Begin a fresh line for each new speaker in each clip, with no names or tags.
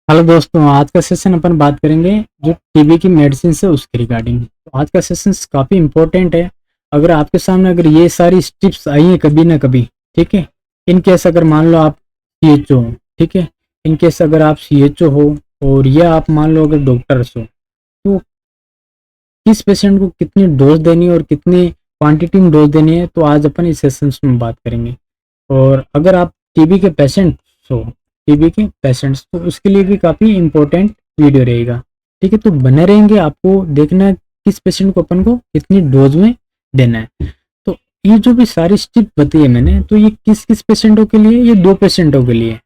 Hello दोस्तों, आज का सेशन अपन बात करेंगे जो टीबी की मेडिसिन है उसके रिगार्डिंग। तो आज का सेशन काफ़ी इंपॉर्टेंट है। अगर आपके सामने अगर ये सारी स्टेप्स आई हैं कभी ना कभी, ठीक है, इन केस अगर मान लो आप सीएचओ हो, ठीक है, इन केस अगर आप सीएचओ हो और या आप मान लो अगर डॉक्टर्स हो, तो किस पेशेंट को कितनी डोज देनी है और कितनी क्वांटिटी में डोज देनी है, तो आज अपन इस सेशन में बात करेंगे। और अगर आप टीबी के पेशेंट्स हो, टीबी के पेशेंट्स, तो उसके लिए भी काफ़ी इंपॉर्टेंट वीडियो रहेगा। ठीक है, तो बने रहेंगे, आपको देखना है किस पेशेंट को अपन को कितनी डोज में देना है। तो ये जो भी सारी स्टेप बताई है मैंने, तो ये किस किस पेशेंटों के लिए, ये दो पेशेंटों के लिए।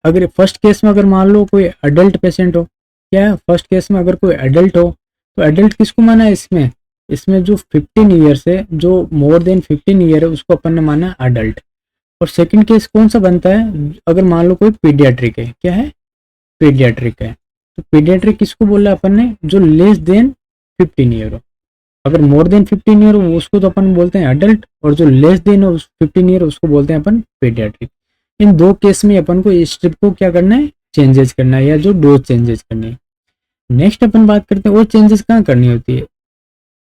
अगर फर्स्ट केस में अगर मान लो कोई अडल्ट पेशेंट हो, क्या है फर्स्ट केस में अगर कोई अडल्ट हो, तो अडल्ट किसको माना है इसमें, इसमें जो 15 ईयर से जो मोर देन 15 ईयर है उसको अपन ने माना अडल्ट। और सेकंड केस कौन सा बनता है, अगर मान लो कोई पीडियाट्रिक है, क्या है, पीडियाट्रिक है। तो पीडियाट्रिक किसको बोला अपन ने, जो लेस देन 15 ईयर हो। अगर मोर देन 15 ईयर हो उसको तो अपन बोलते हैं अडल्ट, और जो लेस देन हो 15 ईयर उसको बोलते हैं अपन पीडियाट्रिक। इन दो केस में अपन को इस स्ट्रिप को क्या करना है, चेंजेस करना है, या जो डोज चेंजेस करनी है। नेक्स्ट अपन बात करते हैं और चेंजेस कहाँ करनी होती है।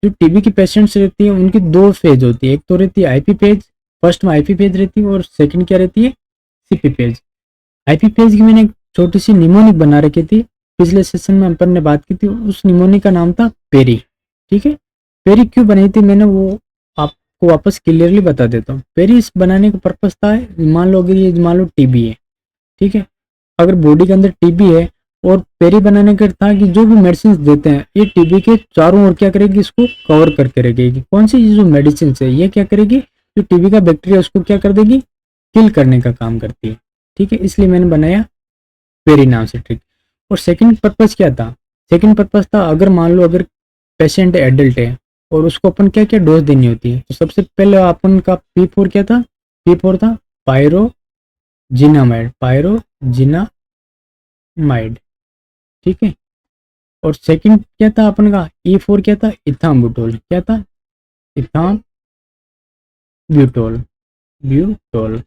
जो टीबी की पेशेंट्स रहती है उनकी दो फेज होती है, एक तो रहती है आईपी फेज, फर्स्ट में आईपी फेज रहती है, और सेकंड क्या रहती है, सीपी फेज। आईपी फेज की मैंने एक छोटी सी निमोनिक बना रखी थी, पिछले सेशन में अपन ने बात की थी, उस निमोनिक का नाम था पेरी। ठीक है, पेरी क्यों बनाई थी मैंने वो आपको वापस क्लियरली बता देता हूँ। पेरी इस बनाने का पर्पज था, मान लो अगर ये मान लो टीबी है, ठीक है, अगर बॉडी के अंदर टीबी है, और पेरी बनाने का था कि जो भी मेडिसिन देते हैं ये टीबी के चारों ओर क्या करेगी, इसको कवर करके रखेगी। कौन सी जो मेडिसिन है ये क्या करेगी, जो टीबी का बैक्टीरिया उसको क्या कर देगी, किल करने का काम करती है। ठीक है, इसलिए मैंने बनाया पेरी नाम से ट्रिक। और सेकंड पर्पस क्या था, सेकंड पर्पस था अगर मान लो अगर पेशेंट एडल्ट है और उसको अपन क्या क्या डोज देनी होती है, तो सबसे पहले अपन का P4 क्या था, P4 था पायरोजिनामाइड, पायरोजिनामाइड। ठीक है, और सेकंड क्या था अपन का E4 क्या था, इथाम्बुटोल, क्या था, इथाम्ब्यूटोल, ब्यूटोल।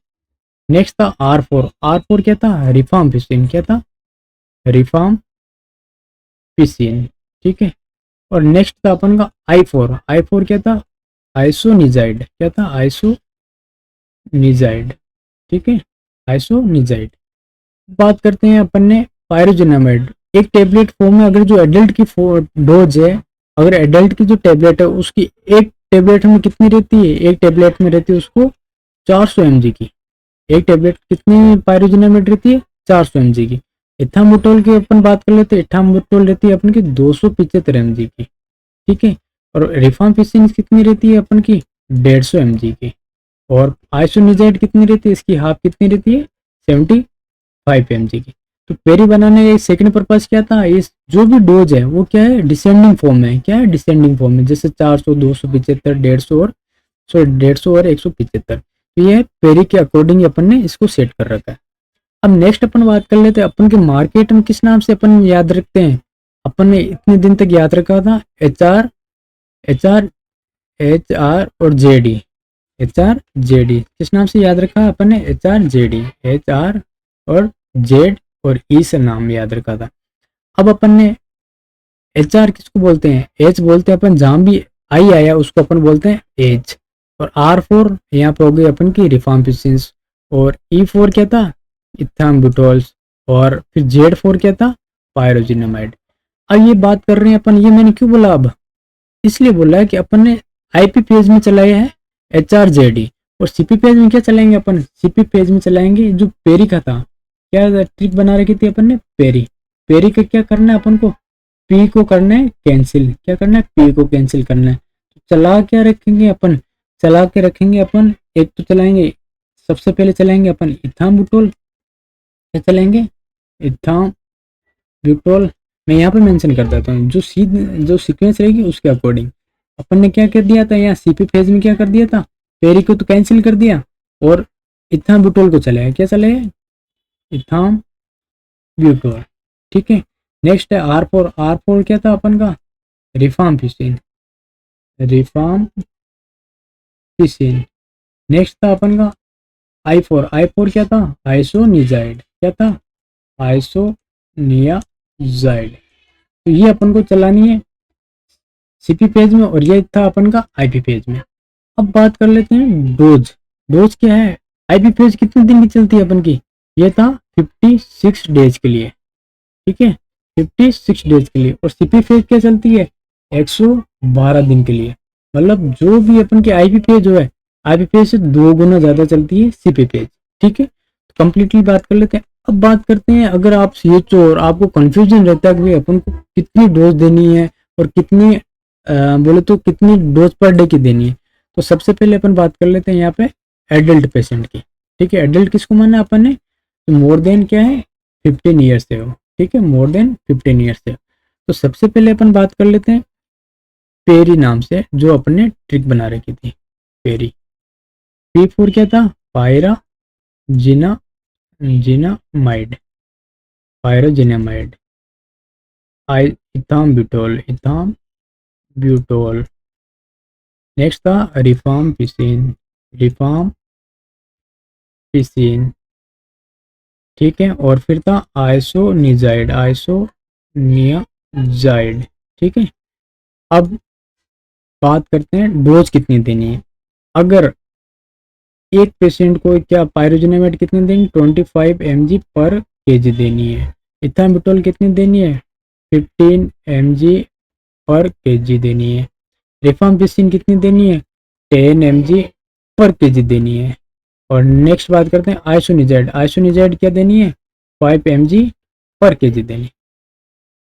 नेक्स्ट था R4, R4 क्या था, रिफाम्पिसिन, क्या था, रिफाम्पिसिन। ठीक है, और नेक्स्ट था अपन का I4, I4 क्या था, आइसोनिजाइड, क्या था, आइसोनिजाइड। ठीक है, आइसोनिजाइड। बात करते हैं अपन ने पायरोजिनामाइड, एक टेबलेट फॉर्म में, अगर जो एडल्ट की डोज है, अगर एडल्ट की जो टेबलेट है उसकी एक टेबलेट में कितनी रहती है, एक टेबलेट में रहती है उसको 400 mg की। एक टेबलेट कितनी पायरोजिनामाइड रहती है, 400 mg की। इथाम्बुटोल की अपन बात कर लेते हैं, इथाम्बुटोल रहती है अपन की 275 mg की। ठीक है, और रिफाम्पिसिन कितनी रहती है अपन की, 150 mg की। और आइसोनिजाइड कितनी रहती है, इसकी हाफ कितनी रहती है, 75 mg की। तो पेरी बनाने का सेकंड पर्पस क्या था, इस जो भी डोज है वो क्या है, डिसेंडिंग फॉर्म में, क्या है, डिसेंडिंग फॉर्म में, जैसे 400, 275, 150 और 150 और 175। तो ये पेरी के अकॉर्डिंग अपन ने इसको सेट कर रखा है। अब नेक्स्ट अपन बात कर लेते हैं, अपन के मार्केट में किस नाम से अपन याद रखते हैं, अपन ने इतने दिन तक याद रखा था एच आर और जेडी, HRJD किस नाम से याद रखा अपन ने, HRJD, HR और जेड और ई से नाम याद रखा था। अब अपन ने HR किसको बोलते हैं, एच बोलते हैं अपन, जहां भी आई आया उसको अपन बोलते हैं एज। और R4 यहाँ पे हो गई अपन की रिफाम्पिसिन, और E4 क्या था, इथाम्बुटोल्स, और फिर Z4 क्या था, पायरोजिनामाइड। अब ये बात कर रहे हैं अपन, ये मैंने क्यों बोला, अब इसलिए बोला है कि अपन ने आईपी पेज में चलाया है HRJD, और सीपी पेज में क्या चलाएंगे अपन, सीपी पेज में चलाएंगे जो पेरी का था। क्या ट्रिक बना रखी थी अपन ने, पेरी। पेरी का क्या करना है अपन को, पी को करना है कैंसिल, क्या करना है, पी को कैंसिल करना है। तो चला क्या रखेंगे अपन, चला के रखेंगे अपन, एक तो चलाएंगे, सबसे पहले चलाएंगे अपन इथाम्बुटोल, क्या चलाएंगे, इथाम्बुटोल। मैं यहाँ पे मेंशन कर देता हूँ, जो सीक्वेंस रहेगी उसके अकॉर्डिंग। अपन ने क्या कर दिया था, यहाँ सीपी फेज में क्या कर दिया था, पेरी को तो कैंसिल कर दिया, और इथाम्बुटोल को चलाया, क्या चलाया, इथाम्ब्यूटोल। ठीक है, नेक्स्ट है R4, R4 क्या था अपन का, रिफाम्पिसिन, रिफाम्पिसिन। नेक्स्ट था अपन का I4, I4 क्या था, आइसोनिजाइड, क्या था, आइसोनियाजाइड। तो ये अपन को चलानी है सीपी पेज में और ये था अपन का आईपी पेज में। अब बात कर लेते हैं डोज। डोज क्या है, आईपी पेज कितने दिन की चलती है अपन की, ये था 56 डेज के लिए, ठीक है 56 डेज के लिए। और सीपी पेज क्या चलती है 112 दिन के लिए। मतलब जो भी अपन की आईपी पेज जो है आईपी पेज से 2 गुना ज्यादा चलती है सीपी पेज, ठीक है। तो कंप्लीटली बात कर लेते हैं। अब बात करते हैं अगर आप सीएचओ और आपको कंफ्यूजन रहता है कि अपन को कितनी डोज देनी है और कितनी बोले तो कितनी डोज पर डे की देनी है। तो सबसे पहले अपन बात कर लेते हैं यहाँ पे एडल्ट पेशेंट की, ठीक है। एडल्ट किसको माना है अपन ने, तो मोर देन क्या है 15 ईयर्स से हो, ठीक है मोर देन 15 ईयर्स से। तो सबसे पहले अपन बात कर लेते हैं पेरी नाम से जो अपन ने ट्रिक बना रखी थी, पेरी। P4 क्या था, पायरा जिना जिनामाइड, पायरोजिनामाइड। आई इथाम ब्यूटोल। नेक्स्ट था रिफाम पिसिन, ठीक है। और फिर था आइसोनियाजाइड, ठीक है। अब बात करते हैं डोज कितनी देनी है। अगर एक पेशेंट को क्या पायरोजिनामाइड कितनी देनी, 25 mg पर केजी देनी है। इथाम्बुटोल कितनी देनी है, 15 mg पर केजी देनी है। रिफाम्पिसिन कितनी देनी है, 10 mg पर केजी देनी है। और नेक्स्ट बात करते हैं आइसोनिजाइड। आइसोनिजाइड क्या देनी है, 5 mg पर केजी देनी है।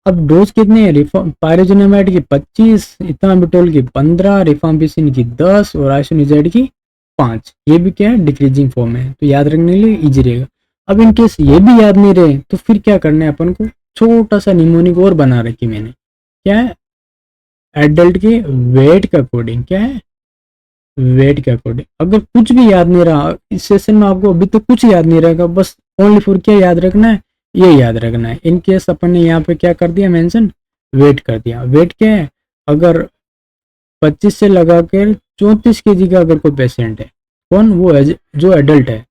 अब डोज कितने हैं, पायरोजिनामाइड की 25, इथाम्बुटोल की 15, रिफाम्पिसिन की 10 और आइसोनिजाइड की 5। ये भी क्या है डिक्रीजिंग फॉर्म है, तो याद रखने के लिए इजी रहेगा। अब इन केस ये भी याद नहीं रहे तो फिर क्या करना है अपन को, छोटा सा निमोनिक और बना रखी मैंने, क्या है एडल्ट के वेट के अकॉर्डिंग, क्या है वेट के अकॉर्डिंग। अगर कुछ भी याद नहीं रहा इस सेशन में, आपको अभी तक कुछ याद नहीं रहेगा, बस ओनली फॉर क्या याद रखना है, ये याद रखना है। इन केस अपन ने यहाँ पे क्या कर दिया मेंशन, वेट कर दिया। वेट क्या है, अगर 25 से लगाकर 34 केजी का अगर कोई पेशेंट है, कौन वो है जो एडल्ट है,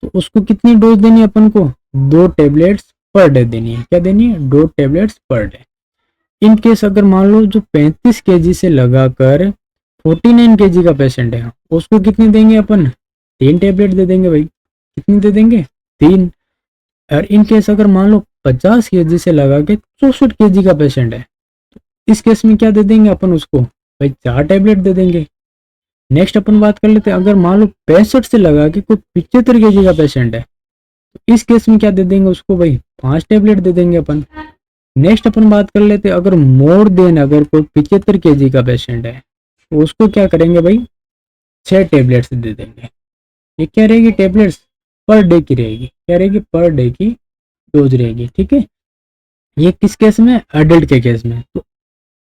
तो उसको कितनी डोज देनी है अपन को, 2 टेबलेट्स पर डे देनी है। क्या देनी है, 2 tablets per day. In case अगर मान लो जो 35 केजी से लगाकर 49 केजी का पेशेंट है, उसको कितनी देंगे अपन, 3 टेबलेट दे देंगे भाई। कितनी दे देंगे, 3। और इन केस अगर मान लो 50 केजी से लगा के 64 केजी का पेशेंट है, इस केस में क्या दे देंगे अपन उसको भाई, 4 टेबलेट दे देंगे। नेक्स्ट अपन बात कर लेते हैं अगर मान लो 65 से लगा के कोई 75 केजी का पेशेंट है, तो इस केस में क्या दे देंगे उसको भाई, 5 टेबलेट दे देंगे अपन। नेक्स्ट अपन बात कर लेते हैं अगर मोर देन अगर कोई 75 केजी का पेशेंट है, तो उसको क्या करेंगे भाई, 6 टेबलेट्स दे देंगे। ये क्या रहेगी, टेबलेट्स पर डे की रहेगी, क्या रहेगी पर डे की डोज रहेगी, ठीक है। ये किस केस में, एडल्ट के केस में। तो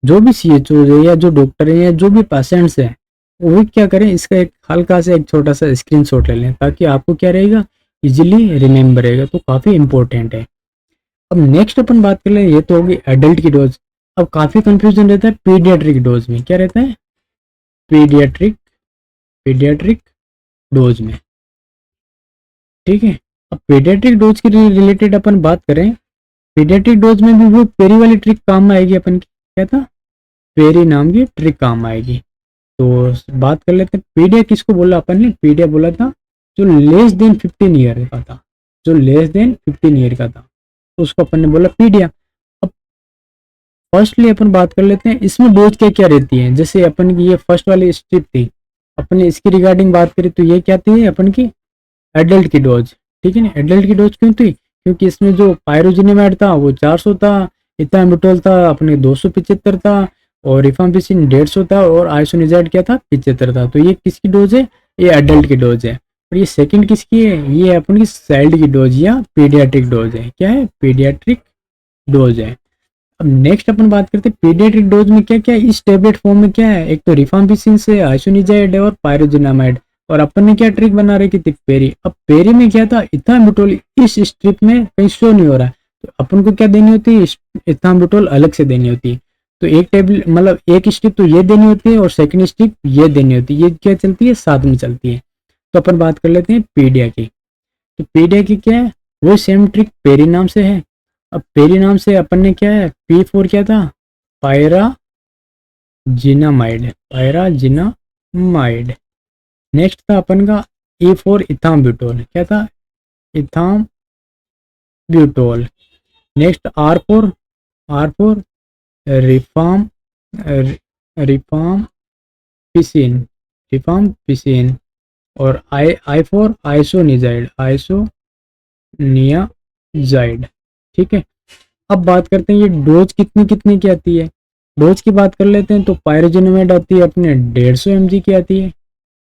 जो भी सीएचओ है या जो डॉक्टर है या जो भी पेशेंट्स है, वो क्या करें, इसका एक हल्का सा एक छोटा सा स्क्रीनशॉट ले लें, ताकि आपको क्या रहेगा, इजीली रिमेम्बर रहेगा। तो काफी इंपॉर्टेंट है। अब नेक्स्ट अपन बात कर ले, ये तो होगी एडल्ट की डोज। अब काफी कंफ्यूजन रहता है पीडियाट्रिक डोज में, क्या रहता है, पीडियाट्रिक डोज में, ठीक है। अब पीडियाट्रिक डोज के रिलेटेड अपन बात करें, पीडियाट्रिक डोज में भी वो पेरी वाली ट्रिक काम में आएगी अपन की, क्या था, पेरी नाम की ट्रिक काम आएगी। तो बात कर लेते हैं पीडिया किसको बोला अपन ने, पीडिया बोला था जो लेस देन 15 ईयर का था, जो लेस देन 15 ईयर का था, तो उसको अपन ने बोला पीडिया। अब फर्स्टली अपन बात कर लेते हैं इसमें डोज क्या क्या रहती है। जैसे अपन की ये फर्स्ट वाली स्ट्रिप थी, अपन ने इसकी रिगार्डिंग बात करी तो ये क्या थी अपन की एडल्ट की डोज, ठीक है ना। एडल्ट की डोज क्यों थी, क्योंकि इसमें जो पायरोजिनेमाइड था वो 400 था, इथाम्बुटोल था अपने 275 था, और रिफाम्पिसिन 150 था, और आइसोनिजाइड क्या था 75 था। तो ये किसकी डोज है, ये एडल्ट की डोज है। और ये सेकंड किसकी है, ये अपन की चाइल्ड की डोज या पीडियाट्रिक डोज है, क्या है पीडियाट्रिक डोज है। अब नेक्स्ट अपन बात करते हैं पीडियाट्रिक डोज में क्या क्या है, इस टेबलेट फॉर्म में क्या है, एक तो रिफाम्पिसिन से आइसोनिजाइड है और पायरोजिनामाइड। और अपन ने क्या ट्रिक बना रखी थी, पेरी। अब पेरी में क्या था, इथाम्बुटोल इस स्ट्रिप में कहीं शो नहीं हो रहा है, तो अपन को क्या देनी होती है, इथाम्बुटोल अलग से देनी होती है। तो एक टेबल मतलब एक स्ट्रिप तो ये देनी होती है और सेकंड स्ट्रिप ये देनी होती है, ये क्या चलती है, साथ में चलती है। तो अपन बात कर लेते हैं पीडिया की। तो पीडिया की क्या है, वो सेम ट्रिक पेरी नाम से है। अब पेरी नाम से अपन ने क्या है, P4 क्या था, पायराजिनामाइड, पायराजिनामाइड। नेक्स्ट था अपन का E4 इथाम्ब्यूटोल, क्या था, इथाम्ब्यूटोल। Next R4 रिफाम रिफाम पिसिन, rifampicin. और I4 आइसोनिजाइड, आइसोनियाजाइड। ठीक है। अब बात करते हैं ये डोज कितनी कितनी की आती है। डोज की बात कर लेते हैं तो पायरोजिनामाइड आती है अपने 150 mg की आती है,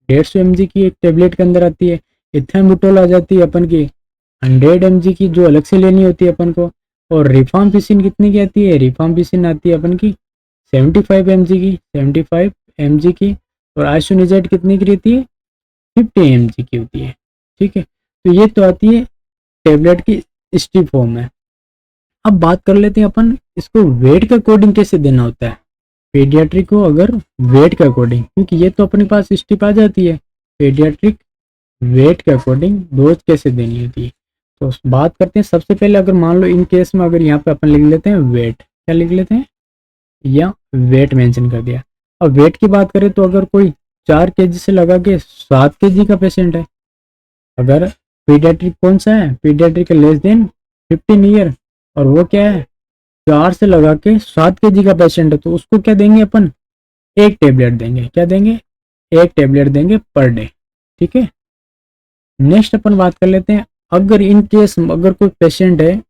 150 mg की एक टेबलेट के अंदर आती है। इथाम्ब्यूटोल आ जाती है अपन की 100 mg की, जो अलग से लेनी होती है अपन को। और रिफाम्पिसिन कितनी की आती है, रिफाम्पिसिन आती है अपन की 75 mg की, 75 mg की। और आइसोनिजाइड कितनी की रहती है, 50 mg की होती है। ठीक है, तो ये तो आती है टेबलेट की स्टिप फॉर्म में। अब बात कर लेते हैं अपन इसको वेट के अकॉर्डिंग कैसे देना होता है, पीडियाट्रिक को अगर वेट के अकॉर्डिंग, क्योंकि ये तो अपने पास स्टिप आ जाती है, पीडियाट्रिक वेट के अकॉर्डिंग डोज कैसे देनी होती है। तो बात करते हैं सबसे पहले, अगर मान लो इन केस में अगर यहाँ पे अपन लिख लेते हैं वेट, क्या लिख लेते हैं, या वेट मेंशन कर दिया। अब वेट की बात करें तो अगर कोई 4 kg से लगा के 7 kg का पेशेंट है, अगर पीडियाट्रिक कौन सा है, पीडियाट्रिक लेस देन 15 ईयर, और वो क्या है 4 से लगा के 7 kg का पेशेंट है, तो उसको क्या देंगे अपन, एक टेबलेट देंगे, क्या देंगे, एक टेबलेट देंगे पर डे। ठीक है। नेक्स्ट अपन बात कर लेते हैं, अगर इन केस अगर कोई पेशेंट है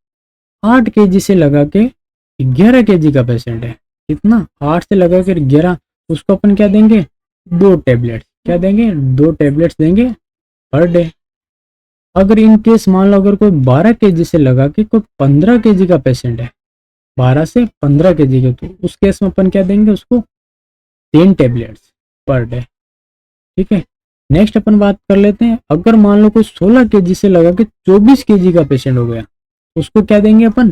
8 kg से लगा के 11 kg का पेशेंट है, कितना, 8 से लगा कर 11, उसको अपन क्या देंगे, 2 टेबलेट, क्या देंगे, 2 टेबलेट्स देंगे पर डे। अगर इन केस मान लो अगर कोई 12 kg से लगा के कोई 15 kg का पेशेंट है, 12 से 15 kg के, तो उस केस में अपन क्या देंगे उसको, 3 टेबलेट्स पर डे। ठीक है। नेक्स्ट अपन बात कर लेते हैं, अगर मान लो कोई 16 kg से लगा के 24 kg का पेशेंट हो गया, उसको क्या देंगे अपन,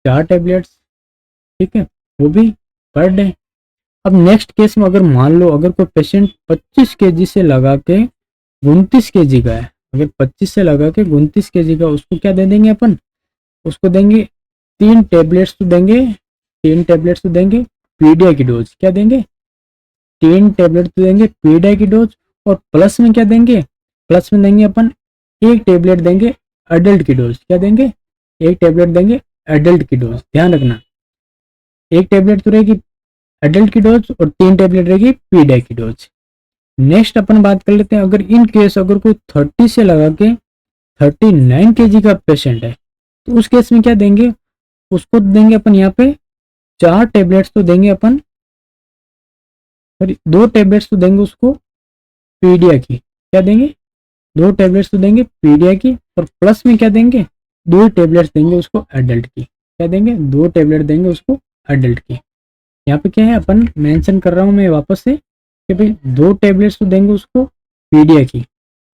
4 टेबलेट्स। ठीक है, वो भी पर डे। अब नेक्स्ट केस में अगर मान लो अगर कोई पेशेंट 25 kg से लगा के 29 kg का है, अगर 25 से लगा के 29 kg का, उसको क्या दे देंगे अपन, उसको देंगे 3 टेबलेट्स तो देंगे, 3 टेबलेट्स तो देंगे पीडिया की डोज, क्या देंगे, 3 टेबलेट तो देंगे पीडिया की डोज। और प्लस में क्या देंगे, प्लस में देंगे अपन एक टेबलेट देंगे एडल्ट की डोज, क्या देंगे, एक टेबलेट देंगे एडल्ट की डोज। ध्यान रखना, एक टेबलेट तो रहेगी एडल्ट की डोज और 3 टेबलेट रहेगी पीडिया की डोज। नेक्स्ट अपन बात कर लेते हैं, अगर इन केस अगर कोई 30 से लगा के 39 kg का पेशेंट है, तो उस केस में क्या देंगे, उसको देंगे अपन यहाँ पे 4 टेबलेट्स तो देंगे अपन, और 2 टेबलेट्स तो देंगे उसको पीडिया की, क्या देंगे, 2 टेबलेट्स तो देंगे पीडिया की। और प्लस में क्या देंगे, 2 टेबलेट्स देंगे उसको एडल्ट की, क्या देंगे, 2 टेबलेट देंगे उसको एडल्ट की। यहाँ पे क्या है अपन मेंशन कर रहा हूँ मैं वापस से कि भाई 2 टेबलेट्स तो देंगे उसको पीडिया की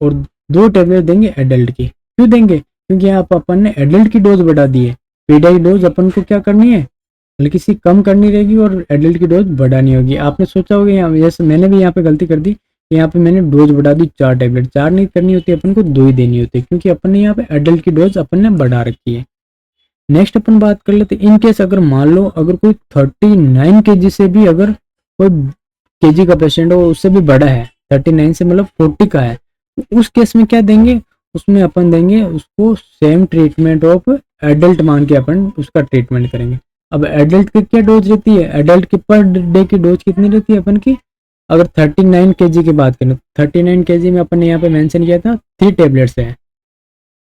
और 2 टेबलेट देंगे एडल्ट की। क्यों देंगे, क्योंकि यहाँ पर अपन ने एडल्ट की डोज बढ़ा दी है, पीडिया की डोज अपन को क्या करनी है, हल्की सी कम करनी रहेगी और एडल्ट की डोज बढ़ानी होगी। आपने सोचा होगा यहाँ, जैसे मैंने भी यहाँ पे गलती कर दी, यहाँ पे मैंने डोज बढ़ा दी 4 टेबलेट, 4 नहीं करनी होती अपन को, 2 ही देनी होती है, क्योंकि अपन ने यहाँ पे एडल्ट की डोज अपन ने बढ़ा रखी है। नेक्स्ट अपन बात कर लेते हैं, इन केस अगर मान लो अगर कोई 39 kg से भी अगर कोई केजी का पेशेंट हो, उससे भी बड़ा है, 39 से मतलब 40 का है, तो उस केस में क्या देंगे, उसमें अपन देंगे उसको सेम ट्रीटमेंट ऑफ एडल्ट मान के अपन उसका ट्रीटमेंट करेंगे। अब एडल्ट की क्या डोज रहती है, एडल्ट की पर डे की डोज कितनी रहती है अपन की, अगर 39 kg की बात करें, 39 kg में अपन ने यहाँ पे मेंशन किया था 3 टेबलेट्स है,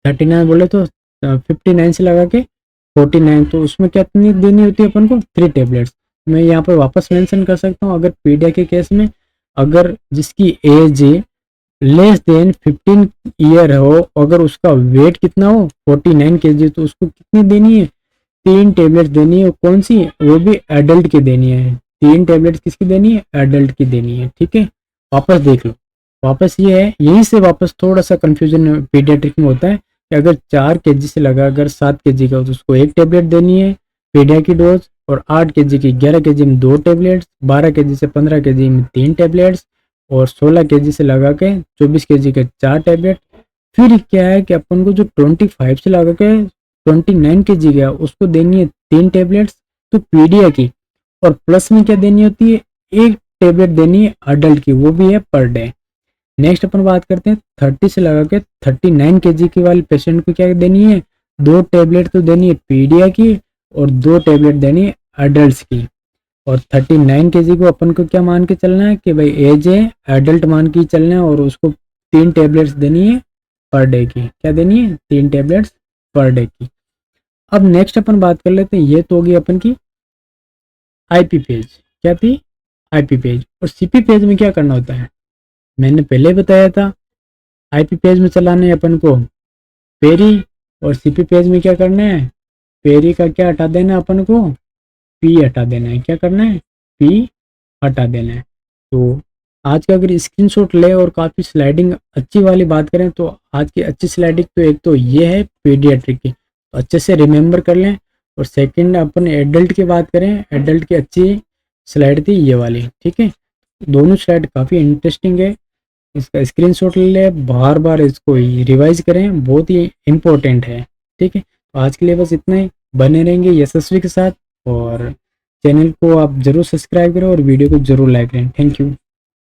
39 बोले तो 59 से लगा के 49, तो उसमें कितनी देनी होती है अपन को, 3 टेबलेट्स। मैं यहाँ पर वापस मेंशन कर सकता हूँ, अगर पीडिया के केस में अगर जिसकी एज लेस देन 15 ईयर हो, अगर उसका वेट कितना हो 49 kg, तो उसको कितनी देनी है, 3 टेबलेट देनी है। कौन सी, वो भी एडल्ट की देनी है, 3 टेबलेट किसकी देनी है, एडल्ट की देनी है। ठीक है, वापस देख लो, वापस ये है, यहीं से वापस थोड़ा सा कंफ्यूजन पीडियाट्रिक में होता है कि अगर 4 kg से लगा अगर 7 kg का, तो उसको एक टेबलेट देनी है पीडिया की डोज, और 8 kg की 11 kg में 2 टेबलेट्स, 12 kg से 15 kg में 3 टेबलेट्स, और 16 kg से लगा के 24 kg के 4 टेबलेट, फिर क्या है कि अपन को जो 25 से लगा के 29 kg गया उसको देनी है 3 टैबलेट्स तो पीडिया की, और प्लस में क्या देनी होती है, एक टेबलेट देनी है अडल्ट की, वो भी है पर डे। नेक्स्ट अपन बात करते हैं 30 से लगा के 39 kg की वाले पेशेंट को क्या देनी है, 2 टैबलेट तो देनी है पीडिया की और 2 टैबलेट देनी है अडल्ट की। और 39 kg को अपन को क्या मान के चलना है कि भाई एज है एडल्ट मान के चलना है, और उसको 3 टैबलेट्स देनी है पर डे की। क्या देनी है, 3 टैबलेट्स पर डे की। अब नेक्स्ट अपन बात कर लेते हैं, ये तो होगी अपन की आईपी पेज। क्या थी, आईपी पेज। और सीपी पेज में क्या करना होता है, मैंने पहले बताया था। आईपी पेज में चलाना है अपन को पेरी, और सीपी पेज में क्या करना है, पेरी का क्या हटा देना है अपन को, पी हटा देना है। क्या करना है, पी हटा देना है। तो आज का अगर स्क्रीनशॉट ले और काफ़ी स्लाइडिंग अच्छी वाली बात करें तो आज की अच्छी स्लाइडिंग तो एक तो ये है पीडियाट्रिक की, तो अच्छे से रिमेंबर कर लें। और सेकंड अपन एडल्ट की बात करें, एडल्ट की अच्छी स्लाइड थी ये वाली, ठीक है। दोनों स्लाइड काफ़ी इंटरेस्टिंग है, इसका स्क्रीनशॉट ले लें, बार बार इसको रिवाइज करें, बहुत ही इम्पोर्टेंट है, ठीक है। तो आज के लिए बस इतना ही, बने रहेंगे यशस्वी के साथ, और चैनल को आप जरूर सब्सक्राइब करें और वीडियो को जरूर लाइक करें। Thank you.